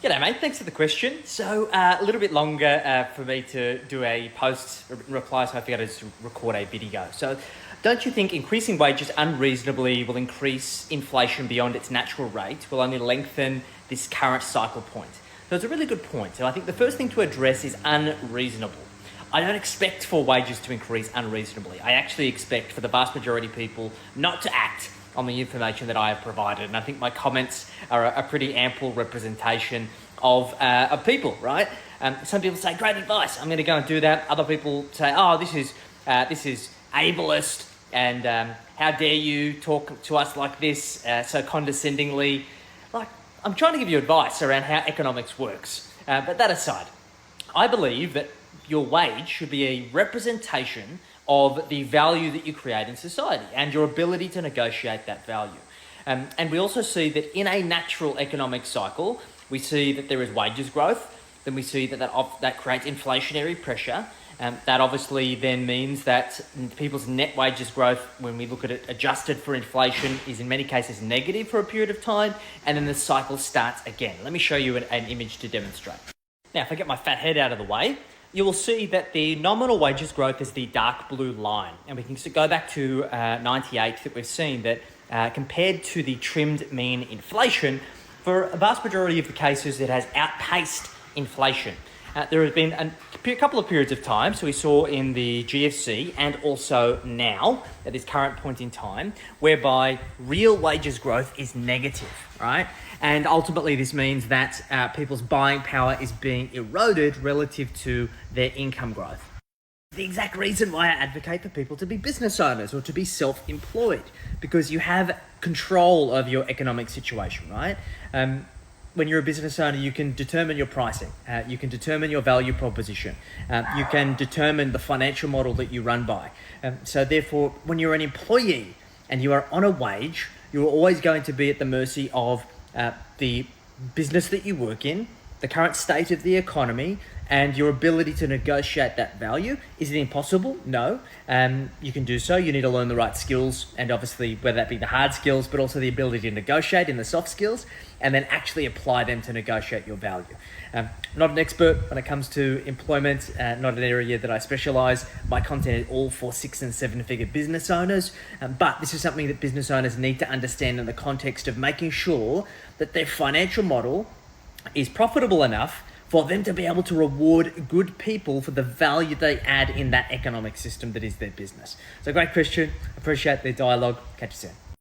G'day, mate. Thanks for the question. So, a little bit longer for me to do a post reply, so I figured I'd just record a video. So, don't you think increasing wages unreasonably will increase inflation beyond its natural rate, will only lengthen this current cycle point? So, it's a really good point. So, I think the first thing to address is unreasonable. I don't expect for wages to increase unreasonably. I actually expect for the vast majority of people not to act on the information that I have provided. And I think my comments are a pretty ample representation of people, right? Some people say, great advice, I'm going to go and do that. Other people say, oh, this is ableist, and how dare you talk to us like this so condescendingly. Like, I'm trying to give you advice around how economics works. But that aside, I believe that your wage should be a representation of the value that you create in society and your ability to negotiate that value. And we also see that in a natural economic cycle, we see that there is wages growth, then we see that creates inflationary pressure. That obviously then means that people's net wages growth, when we look at it adjusted for inflation, is in many cases negative for a period of time, and then the cycle starts again. Let me show you an image to demonstrate. Now, if I get my fat head out of the way, you will see that the nominal wages growth is the dark blue line. And we can go back to 98 that we've seen that compared to the trimmed mean inflation, for a vast majority of the cases, it has outpaced inflation. There have been a couple of periods of time, so we saw in the GFC and also now, at this current point in time, whereby real wages growth is negative, right? And ultimately this means that people's buying power is being eroded relative to their income growth. The exact reason why I advocate for people to be business owners or to be self-employed, because you have control of your economic situation, right? When you're a business owner, you can determine your pricing, you can determine your value proposition, you can determine the financial model that you run by. So therefore, when you're an employee and you are on a wage, you're always going to be at the mercy of the business that you work in, the current state of the economy, and your ability to negotiate that value. Is it impossible? No. You can do so. You need to learn the right skills, and obviously whether that be the hard skills, but also the ability to negotiate in the soft skills, and then actually apply them to negotiate your value. Not an expert when it comes to employment, not an area that I specialize. My content is all for 6 and 7 figure business owners, but this is something that business owners need to understand in the context of making sure that their financial model is profitable enough for them to be able to reward good people for the value they add in that economic system that is their business. So great question. Appreciate the dialogue. Catch you soon.